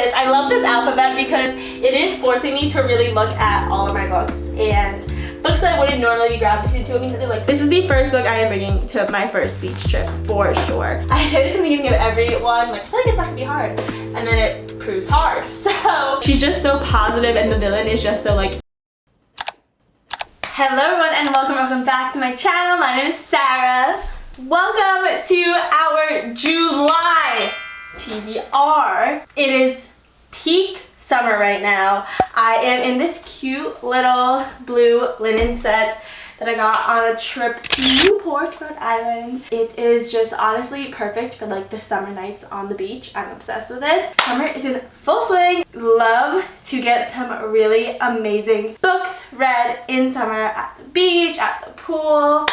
this. I love this alphabet because it is forcing me to really look at all of my books and books that I wouldn't normally be gravitated to. I mean, like, this is the first book I am bringing to my first beach trip for sure. I say this in the beginning of every one, like, I feel like it's not gonna be hard, and then it proves hard. So she's just so positive, and the villain is just so like. Hello everyone, and welcome back to my channel. My name is Sarah. Welcome to our July TBR. It is peak summer right now. I am in this cute little blue linen set that I got on a trip to Newport, Rhode Island. It is just honestly perfect for like the summer nights on the beach. I'm obsessed with it. Summer is in full swing. Love to get some really amazing books read in summer at the beach, at the pool.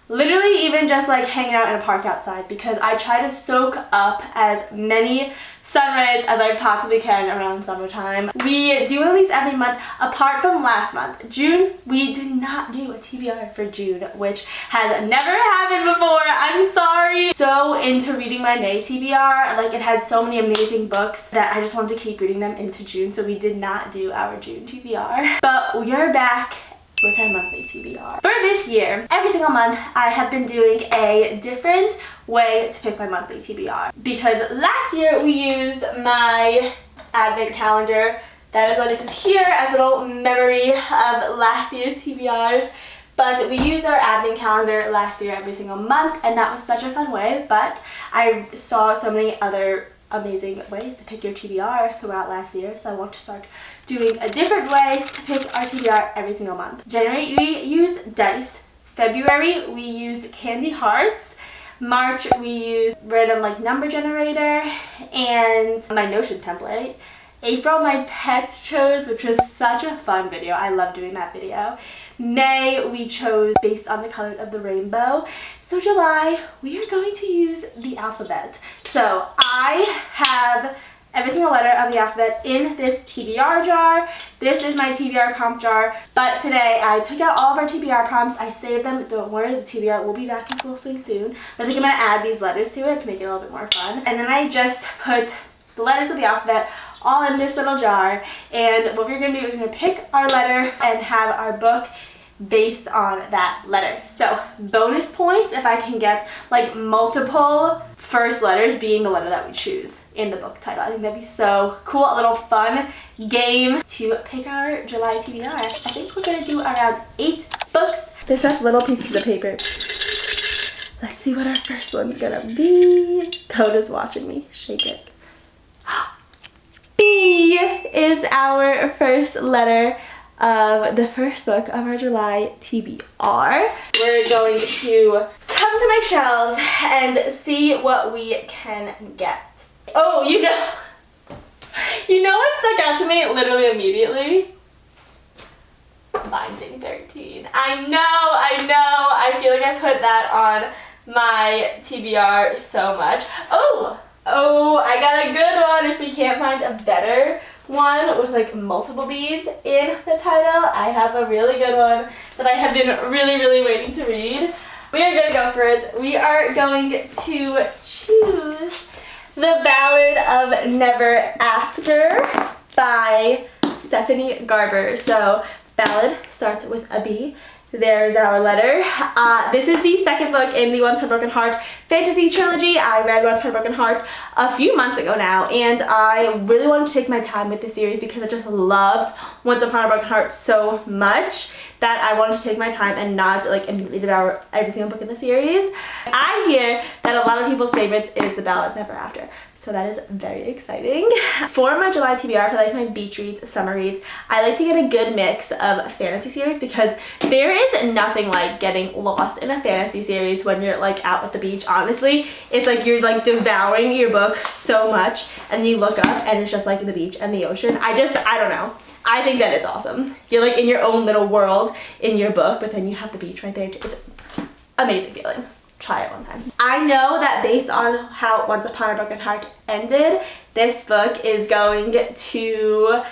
Literally even just like hanging out in a park outside, because I try to soak up as many sunrays as I possibly can around summertime. We do one of these every month, apart from last month. June, we did not do a TBR for June, which has never happened before. I'm sorry. So into reading my May TBR, like it had so many amazing books that I just wanted to keep reading them into June, so we did not do our June TBR. But we are back with our monthly TBR. For this year, every single month I have been doing a different way to pick my monthly TBR, because last year we used my advent calendar. That is why this is here, as a little memory of last year's TBRs. But we used our advent calendar last year every single month, and that was such a fun way. But I saw so many other amazing ways to pick your TBR throughout last year, so I want to start doing a different way to pick our TBR every single month. January we use dice. February we use candy hearts. March we use random like number generator and my Notion template. April my pets chose, which was such a fun video. I love doing that video. May we chose based on the color of the rainbow. So July we are going to use the alphabet. So I have every single letter of the alphabet in this TBR jar. This is my TBR prompt jar, but today I took out all of our TBR prompts. I saved them. Don't worry, the TBR will be back in full swing soon. I think I'm gonna add these letters to it to make it a little bit more fun. And then I just put the letters of the alphabet all in this little jar, and what we're gonna do is we're gonna pick our letter and have our book based on that letter. So bonus points if I can get like multiple first letters being the letter that we choose in the book title. I think that'd be so cool. A little fun game to pick our July TBR. I think we're gonna do around 8 books. They're such little pieces of paper. Let's see what our first one's gonna be. Coda's watching me. Shake it. B is our first letter of the first book of our July TBR. We're going to come to my shelves and see what we can get. Oh, you know what stuck out to me literally immediately? Binding 13. I know. I feel like I put that on my TBR so much. Oh, I got a good one. If we can't find a better one with like multiple B's in the title, I have a really good one that I have been really waiting to read. We are gonna go for it. We are going to choose The Ballad of Never After by Stephanie Garber. So ballad starts with a B. There's our letter. This is the second book in the Once Upon a Broken Heart fantasy trilogy. I read Once Upon a Broken Heart a few months ago now, and I really wanted to take my time with this series because I just loved Once Upon a Broken Heart so much that I wanted to take my time and not like immediately devour every single book in the series. I hear that a lot of people's favorites is The Ballad Never After, so that is very exciting. For my July TBR, for like my beach reads, summer reads, I like to get a good mix of fantasy series, because there is nothing like getting lost in a fantasy series when you're like out at the beach. Honestly, it's like you're like devouring your book so much, and you look up and it's just like the beach and the ocean. I don't know. I think that it's awesome. You're like in your own little world in your book, but then you have the beach right there. It's an amazing feeling. Try it one time. I know that based on how Once Upon a Broken Heart ended, this book is going to...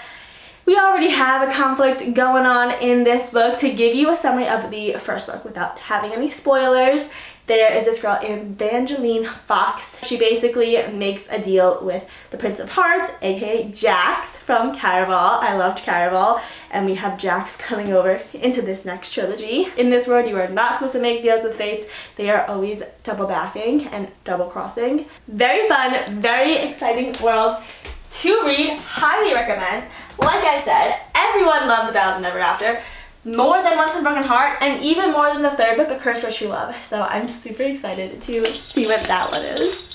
We already have a conflict going on in this book. To give you a summary of the first book without having any spoilers, there is this girl, Evangeline Fox. She basically makes a deal with the Prince of Hearts, aka Jax from Caraval. I loved Caraval, and we have Jax coming over into this next trilogy. In this world, you are not supposed to make deals with fates. They are always double backing and double crossing. Very fun, very exciting world to read. Highly recommend. Like I said, everyone loves The Ballad of Never After. More than Once in a Broken Heart, and even more than the third book, A Curse for True Love. So I'm super excited to see what that one is.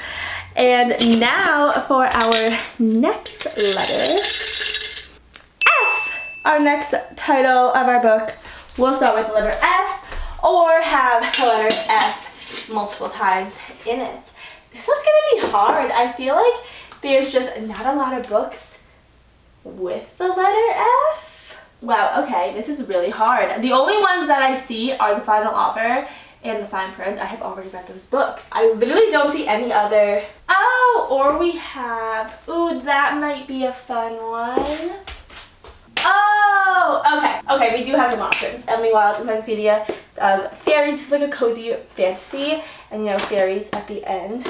And now for our next letter, F! Our next title of our book will start with the letter F, or have the letter F multiple times in it. This one's gonna be hard. I feel like there's just not a lot of books with the letter F. Wow, okay, this is really hard. The only ones that I see are The Final Offer and The Fine Print. I have already read those books. I literally don't see any other. Oh, or we have, ooh, that might be a fun one. Oh, okay. Okay, we do have some options. Emily Wilde's Encyclopedia of Fairies. This is like a cozy fantasy, and you know, fairies at the end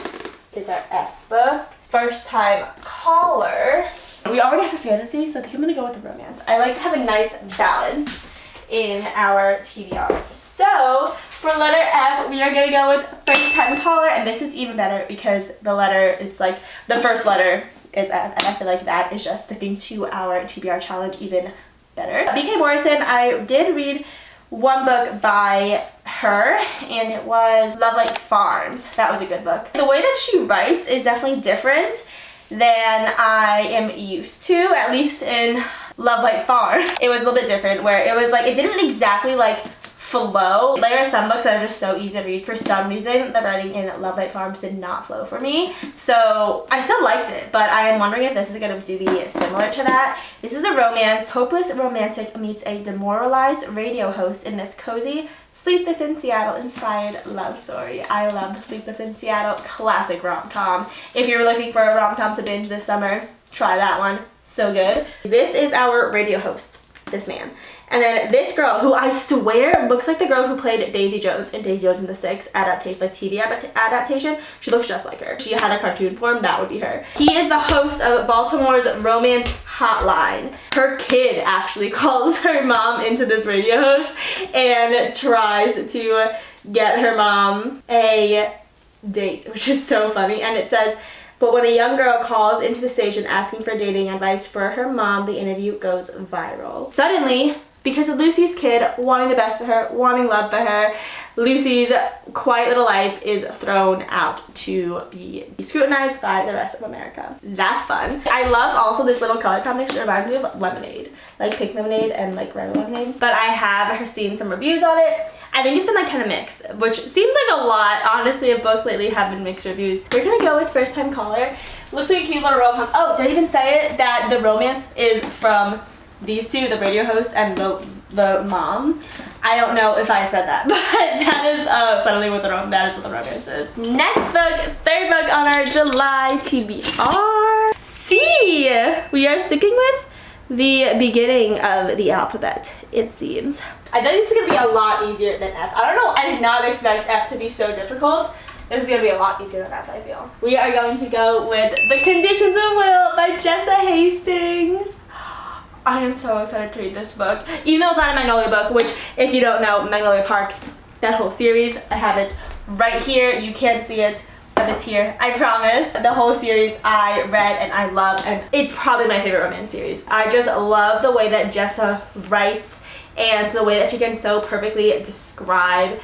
is our F book. First Time Caller. We already have a fantasy, so I think I'm gonna go with the romance. I like to have a nice balance in our TBR. So for letter F, we are gonna go with First Time Caller, and this is even better because the letter, it's like the first letter is F, and I feel like that is just sticking to our TBR challenge even better. B.K. Morrison, I did read one book by her, and it was Love Like Farms. That was a good book. The way that she writes is definitely different than I am used to, at least in Love Like Farm. It was a little bit different, where it was like, it didn't exactly like flow. There are some books that are just so easy to read. For some reason, the writing in Love Like Farms did not flow for me. So I still liked it, but I am wondering if this is going to be similar to that. This is a romance. Hopeless romantic meets a demoralized radio host in this cozy Sleepless in Seattle inspired love story. I love Sleepless in Seattle. Classic rom-com. If you're looking for a rom-com to binge this summer, try that one. So good. This is our radio host, this man. And then this girl, who I swear looks like the girl who played Daisy Jones in Daisy Jones and the Six adaptation, like TV adaptation. She looks just like her. If she had a cartoon form, that would be her. He is the host of Baltimore's Romance Hotline. Her kid actually calls her mom into this radio host and tries to get her mom a date, which is so funny. And it says, but when a young girl calls into the station asking for dating advice for her mom, the interview goes viral. Suddenly, because of Lucy's kid wanting the best for her, wanting love for her, Lucy's quiet little life is thrown out to be scrutinized by the rest of America. That's fun. I love also this little color combination. It reminds me of lemonade, like pink lemonade and like red lemonade. But I have seen some reviews on it. I think it's been like kind of mixed, which seems like a lot, honestly, of books lately have been mixed reviews. We're gonna go with First Time Caller. Looks like a cute little rom-com. Oh, did I even say it? That the romance is from these two, the radio host and the mom. I don't know if I said that, but that is suddenly what the romance is. Next book, third book on our July TBR. C! We are sticking with the beginning of the alphabet, it seems. I think it's gonna be a lot easier than F. I don't know, I did not expect F to be so difficult. This is gonna be a lot easier than F, I feel. We are going to go with The Conditions of Will by Jessa Hastings. I am so excited to read this book. Even though it's not a Magnolia book, which if you don't know, Magnolia Parks, that whole series, I have it right here. You can't see it, but it's here, I promise. The whole series I read and I love, and it's probably my favorite romance series. I just love the way that Jessa writes and the way that she can so perfectly describe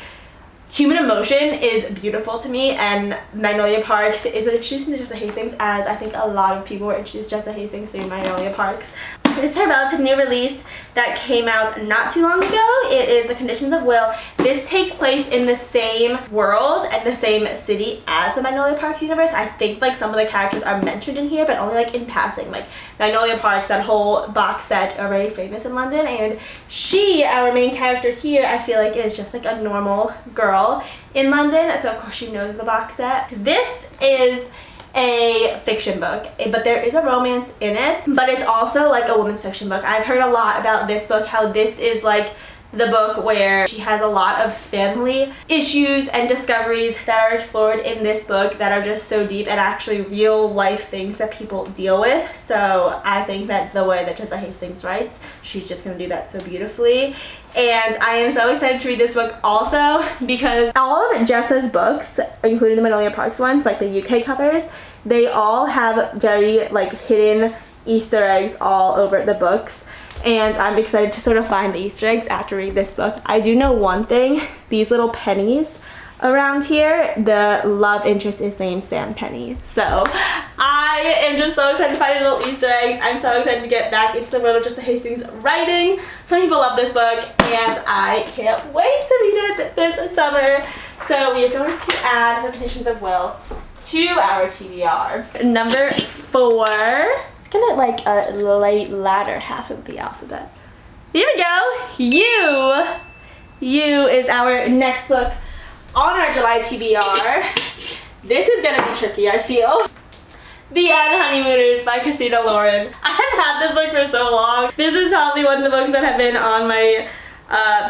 human emotion is beautiful to me, and Magnolia Parks is what introduced me to Jessa Hastings, as I think a lot of people were introduced to Jessa Hastings through Magnolia Parks. This is her relative new release that came out not too long ago. It is The Conditions of Will. This takes place in the same world and the same city as the Magnolia Parks universe. I think like some of the characters are mentioned in here, but only like in passing. Like Magnolia Parks, that whole box set, are very famous in London, and she, our main character here, I feel like is just like a normal girl in London, so of course she knows the box set. This is a fiction book, but there is a romance in it, but it's also like a women's fiction book. I've heard a lot about this book, how this is like the book where she has a lot of family issues and discoveries that are explored in this book that are just so deep and actually real life things that people deal with. So I think that the way that Jessa Hastings writes, she's just going to do that so beautifully. And I am so excited to read this book also because all of Jessa's books, including the Magnolia Parks ones, like the UK covers, they all have very like hidden Easter eggs all over the books. And I'm excited to sort of find the Easter eggs after reading this book. I do know one thing, these little pennies around here, the love interest is named Sam Penny. So I am just so excited to find these little Easter eggs. I'm so excited to get back into the world of Jessa Hastings writing. So many people love this book and I can't wait to read it this summer. So we are going to add the Conditions of Will to our TBR. Number 4. It's gonna like a late latter half of the alphabet. Here we go. You is our next book on our July TBR. This is gonna be tricky, I feel. The Unhoneymooners by Christina Lauren. I have had this book for so long. This is probably one of the books that have been on my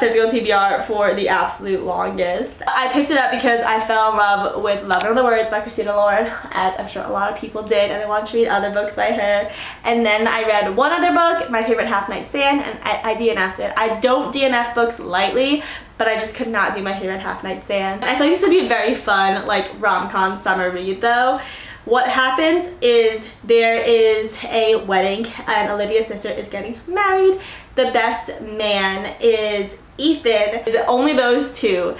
physical TBR for the absolute longest. I picked it up because I fell in love with Love and Other Words by Christina Lauren, as I'm sure a lot of people did, and I wanted to read other books by her. And then I read one other book, my favorite Half Night Stand, and I DNF'd it. I don't DNF books lightly, but I just could not do my favorite Half Night Stand. I feel like this would be a very fun, like, rom-com summer read though. What happens is there is a wedding and Olivia's sister is getting married. The best man is Ethan. It's only those two.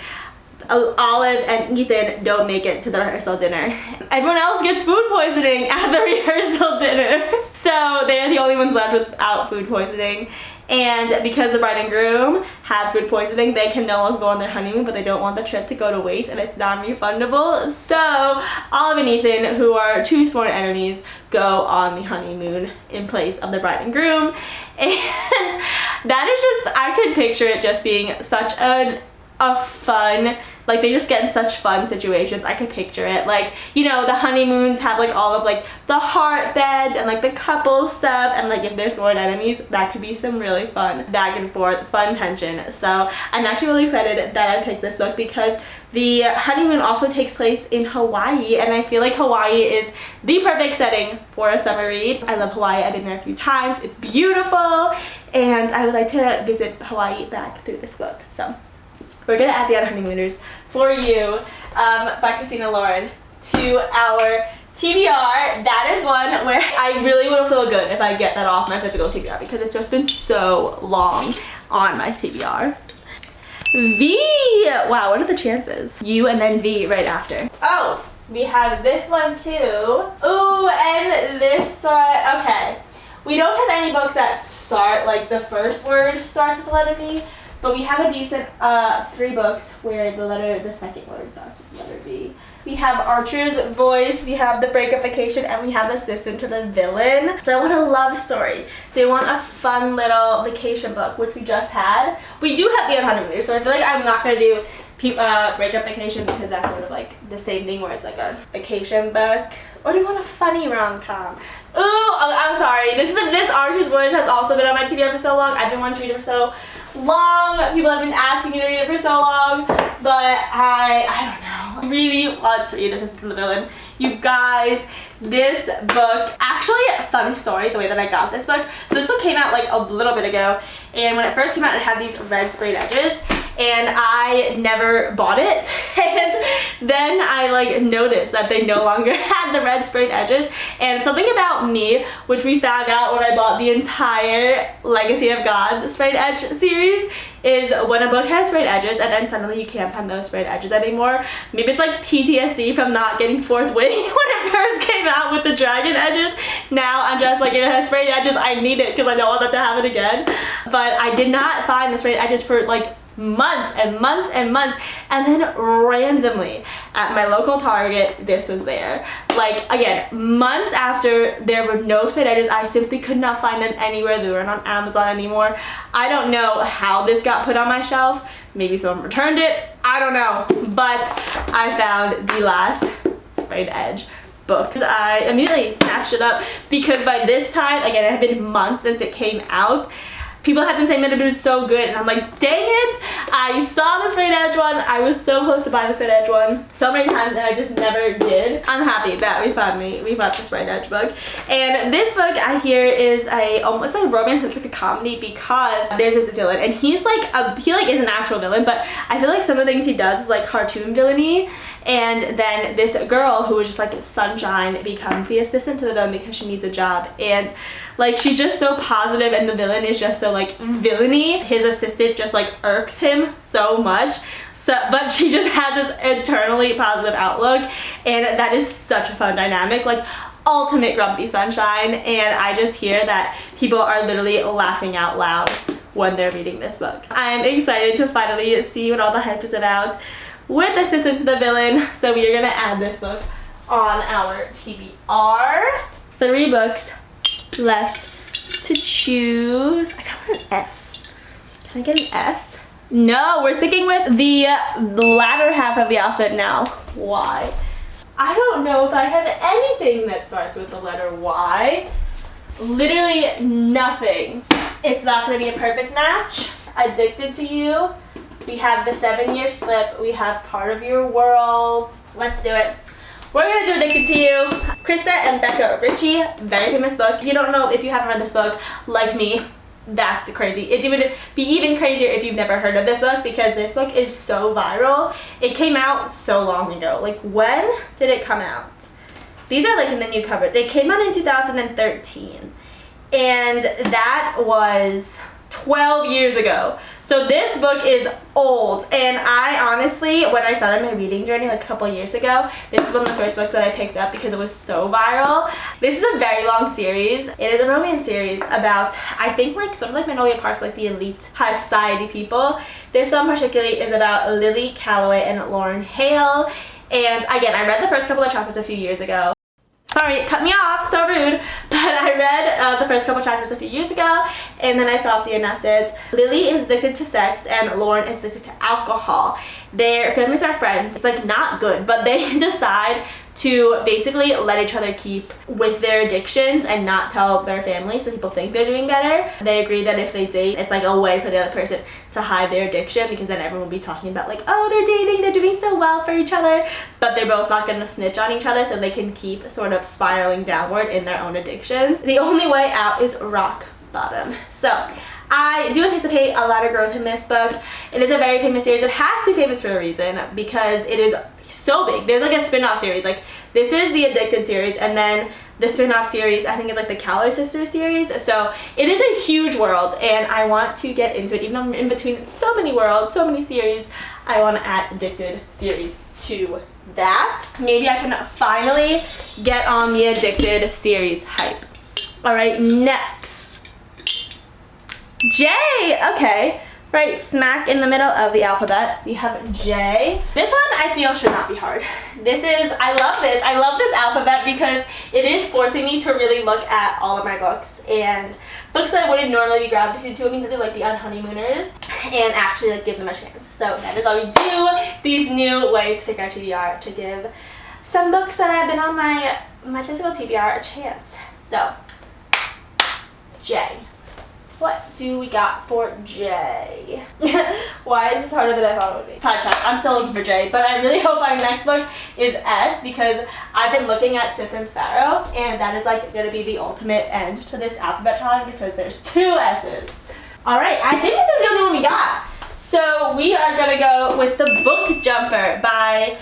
Olive and Ethan don't make it to the rehearsal dinner. Everyone else gets food poisoning at the rehearsal dinner. So they're the only ones left without food poisoning. And because the bride and groom have food poisoning, they can no longer go on their honeymoon, but they don't want the trip to go to waste and it's non-refundable. So Olive and Ethan, who are two sworn enemies, go on the honeymoon in place of the bride and groom. And that is just, I could picture it just being such a fun, like they just get in such fun situations. I could picture it, like, you know, the honeymoons have like all of like the heart beds and like the couple stuff, and like if they're sworn enemies, that could be some really fun back and forth fun tension. So I'm actually really excited that I picked this book because the honeymoon also takes place in Hawaii, and I feel like Hawaii is the perfect setting for a summer read. I love Hawaii. I've been there a few times. It's beautiful and I would like to visit Hawaii back through this book. So we're gonna add the Unhoneymooners for You by Christina Lauren to our TBR. That is one where I really will feel good if I get that off my physical TBR because it's just been so long on my TBR. V! Wow, what are the chances? U and then V right after. Oh, we have this one too. Ooh, and this one. Okay. We don't have any books that start, like the first word starts with the letter V. But we have a decent 3 books where the second word starts with the letter V. We have Archer's Voice, we have The Breakup Vacation, and we have Assistant to the Villain. So I want a love story. So I want a fun little vacation book, which we just had. We do have the Unhoneymooners, so I feel like I'm not going to do Breakup Vacation because that's sort of like the same thing where it's like a vacation book. Or do you want a funny rom-com? Ooh, I'm sorry. This Archer's Voice has also been on my TBR for so long. I've been wanting to read it for so long. People have been asking me to read it for so long, but I don't know. I really want to read Assistant to the Villain. You guys, this book, actually, funny story, the way that I got this book. So this book came out like a little bit ago, and when it first came out, it had these red sprayed edges, and I never bought it. And then I like noticed that they no longer had the red sprayed edges, and something about me, which we found out when I bought the entire Legacy of Gods sprayed edge series, is when a book has sprayed edges and then suddenly you can't find those sprayed edges anymore. Maybe it's like PTSD from not getting Fourth Wing when it first came out with the dragon edges. Now I'm just like, if it has sprayed edges, I need it because I don't want that to happen again. But I did not find the sprayed edges for like months and months and months, and then randomly at my local Target this was there. Like, again, months after there were no sprayed edges. I simply could not find them anywhere. They weren't on Amazon anymore. I don't know how this got put on my shelf. Maybe someone returned it, I don't know, but I found the last sprayed edge book. I immediately snatched it up because by this time, again, it had been months since it came out. People have been saying that it was so good, and I'm like, dang it, I saw this Straight Edge one. I was so close to buying the Straight Edge one so many times, and I just never did. I'm happy that we bought the Straight Edge book. And this book I hear is almost like romance. It's like a comedy because there's this villain, and he is an actual villain, but I feel like some of the things he does is like cartoon villainy. And then this girl who is just like sunshine becomes the assistant to the villain because she needs a job, and like she's just so positive, and the villain is just so like villainy. His assistant just like irks him so much. But she just has this eternally positive outlook, and that is such a fun dynamic, like ultimate grumpy sunshine. And I just hear that people are literally laughing out loud when they're reading this book. I'm excited to finally see what all the hype is about with Assistant to the Villain. So we are gonna add this book on our TBR. 3 books left to choose. I got an S. Can I get an S? No, we're sticking with the latter half of the alphabet now. Y. I don't know if I have anything that starts with the letter Y. Literally nothing. It's not gonna be a perfect match. Addicted to You. We have the 7-year slip. We have Part of Your World. Let's do it. We're gonna do Addicted to You. Krista and Becca Ritchie, very famous book. If you don't know, if you haven't read this book, like me, that's crazy. It would be even crazier if you've never heard of this book, because this book is so viral. It came out so long ago. Like, when did it come out? These are like in the new covers. It came out in 2013, and that was 12 years ago. So this book is old, and I honestly, when I started my reading journey like a couple years ago, this is one of the first books that I picked up because it was so viral. This is a very long series. It is a romance series about, I think, like sort of like Magnolia Park's, like the elite high society people. This one particularly is about Lily Calloway and Lauren Hale. And again, I read the first couple of chapters a few years ago. Sorry, it cut me off, so rude. But I read the first couple chapters a few years ago, and then I saw the end after it. Lily is addicted to sex, and Lauren is addicted to alcohol. Their families are friends. It's like not good, but they decide to basically let each other keep with their addictions and not tell their family, so people think they're doing better. They agree that if they date, it's like a way for the other person to hide their addiction, because then everyone will be talking about like, oh, they're dating, they're doing so well for each other, but they're both not going to snitch on each other, so they can keep sort of spiraling downward in their own addictions. The only way out is rock bottom. So I do anticipate a lot of growth in this book. It is a very famous series. It has to be famous for a reason, because it is so big. There's like a spin-off series. Like, this is the Addicted series, and then the spin-off series I think is like the Calloway Sisters series. So it is a huge world, and I want to get into it. Even though I'm in between so many worlds, so many series, I want to add Addicted series to that. Maybe I can finally get on the Addicted series hype. Alright, next. J! Okay. Right smack in the middle of the alphabet, we have J. This one I feel should not be hard. I love this. I love this alphabet because it is forcing me to really look at all of my books, and books that I wouldn't normally be gravitated to. I mean, they're like the Unhoneymooners, and actually like give them a chance. So that is why we do these new ways to pick our TBR, to give some books that have been on my physical TBR a chance. So, J. What do we got for J? Why is this harder than I thought it would be? Sidetrack. I'm still looking for J, but I really hope our next book is S, because I've been looking at Sif and Sparrow, and that is like going to be the ultimate end to this alphabet challenge, because there's 2 S's. Alright, I think this is the only one we got. So we are going to go with The Book Jumper by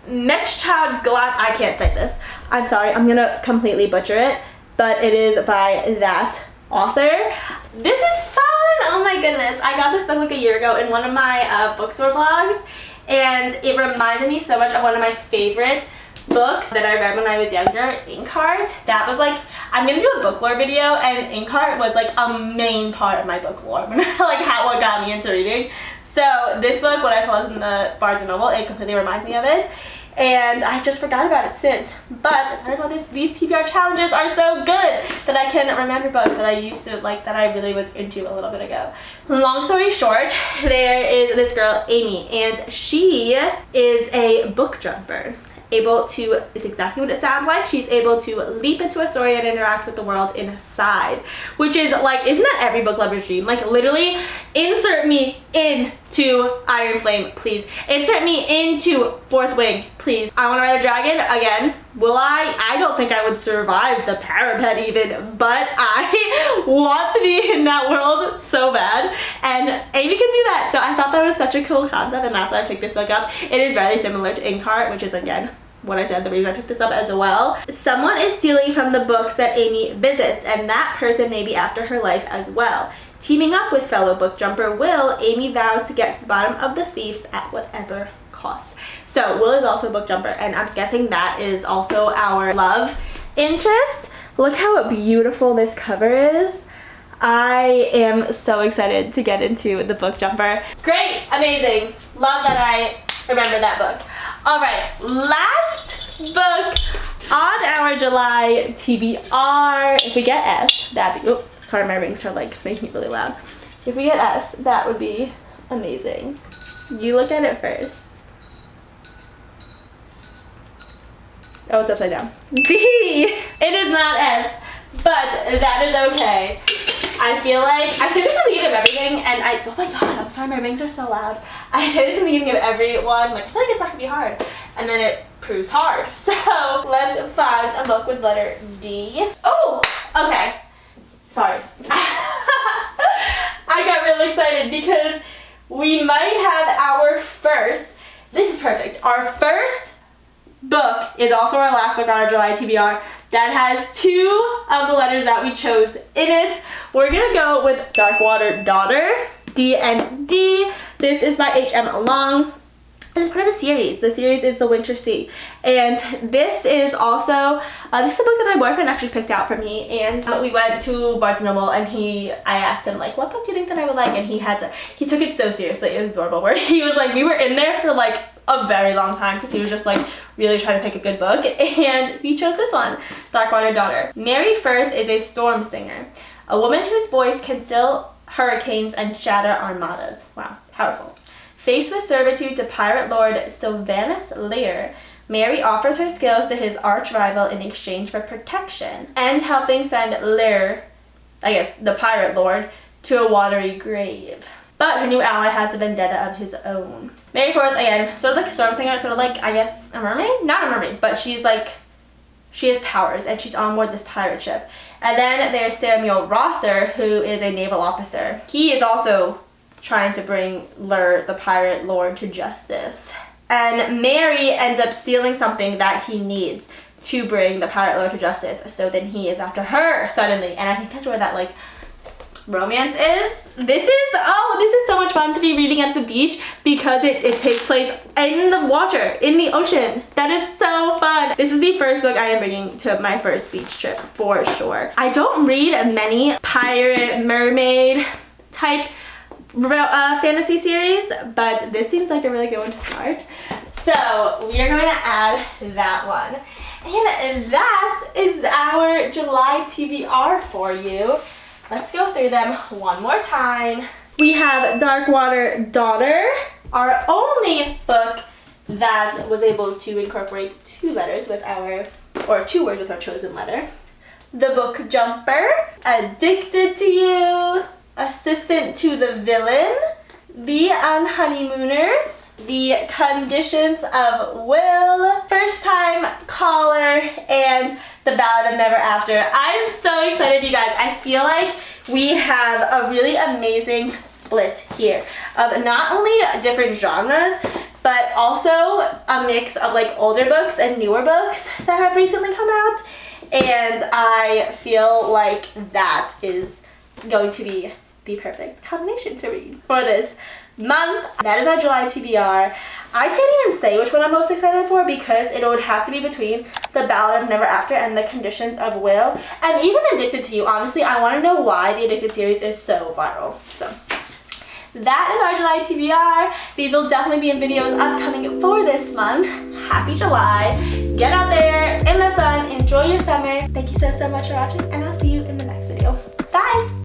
Mechchild Glass. I can't say this. I'm sorry. I'm going to completely butcher it, but it is by that author. This is fun! Oh my goodness. I got this book like a year ago in one of my bookstore vlogs, and it reminded me so much of one of my favorite books that I read when I was younger, Inkheart. That was like, I'm gonna do a book lore video, and Inkheart was like a main part of my book lore, like what got me into reading. So this book, when I saw this in the Barnes & Noble, it completely reminds me of it. And I've just forgot about it since. But that is why these TBR challenges are so good, that I can remember books that I used to like, that I really was into a little bit ago. Long story short, there is this girl, Amy, and she is a book jumper. able to, it's exactly what it sounds like, she's able to leap into a story and interact with the world inside, which is like, isn't that every book lover's dream? Like literally, insert me into Iron Flame, please. Insert me into Fourth Wing, please. I want to ride a dragon again. Will I? I don't think I would survive the parapet even, but I want to be in that world so bad, and Amy can do that. So I thought that was such a cool concept, and that's why I picked this book up. It is very similar to Inkheart, which is again what I said, the reason I picked this up as well. Someone is stealing from the books that Amy visits, and that person may be after her life as well. Teaming up with fellow book jumper Will, Amy vows to get to the bottom of the thieves at whatever cost. So Will is also a book jumper, and I'm guessing that is also our love interest. Look how beautiful this cover is. I am so excited to get into the book jumper. Great, amazing. Love that I remember that book. All right, last book on our July TBR. If we get S, that'd be, oh, sorry, my rings are like making it really loud. If we get S, that would be amazing. You look at it first. Oh, it's upside down. D! It is not S, but that is okay. I feel like, I say this at the beginning of everything, and oh my god, I'm sorry, my rings are so loud. I say this at the beginning of every one, like, I feel like it's not gonna be hard. And then it proves hard. So, let's find a book with letter D. Oh! Okay. Sorry. I got really excited because we might have our first, this is perfect, our first book is also our last book on our July TBR that has two of the letters that we chose in it. We're gonna go with Darkwater Daughter, D and D. This is by H.M. Long. And it's part of a series. The series is The Winter Sea. And this is also, this is a book that my boyfriend actually picked out for me. And we went to Barnes & Noble, and I asked him, like, what book do you think that I would like? And he took it so seriously. It was adorable. Where he was like, we were in there for like a very long time because he was just like really trying to pick a good book. And we chose this one, Darkwater Daughter. Mary Firth is a storm singer, a woman whose voice can still hurricanes and shatter armadas. Wow, powerful. Faced with servitude to pirate lord Sylvanus Lear, Mary offers her skills to his arch rival in exchange for protection and helping send Lear, I guess the pirate lord, to a watery grave. But her new ally has a vendetta of his own. Mary Firth, again, sort of like a storm singer, sort of like, I guess, a mermaid? Not a mermaid, but she's like, she has powers, and she's on board this pirate ship. And then there's Samuel Rosser, who is a naval officer. He is also trying to bring Lur, the pirate lord, to justice. And Mary ends up stealing something that he needs to bring the pirate lord to justice. So then he is after her suddenly. And I think that's where that like romance is. This is so much fun to be reading at the beach because it takes place in the water, in the ocean. That is so fun. This is the first book I am bringing to my first beach trip for sure. I don't read many pirate, mermaid type fantasy series, but this seems like a really good one to start. So we are going to add that one. And that is our July TBR for you. Let's go through them one more time. We have Darkwater Daughter, our only book that was able to incorporate two letters with our, or two words with our chosen letter. The Book Jumper, Addicted to You, Assistant to the Villain, The Unhoneymooners, The Conditions of Will, First Time Caller, and The Ballad of Never After. I'm so excited, you guys. I feel like we have a really amazing split here of not only different genres, but also a mix of like older books and newer books that have recently come out. And I feel like that is going to be the perfect combination to read for this month. That is our July TBR. I can't even say which one I'm most excited for because it would have to be between The Ballad of Never After and The Conditions of Will. And even Addicted to You. Honestly, I want to know why the Addicted series is so viral. So that is our July TBR. These will definitely be in videos upcoming for this month. Happy July. Get out there in the sun. Enjoy your summer. Thank you so much for watching, and I'll see you in the next video. Bye!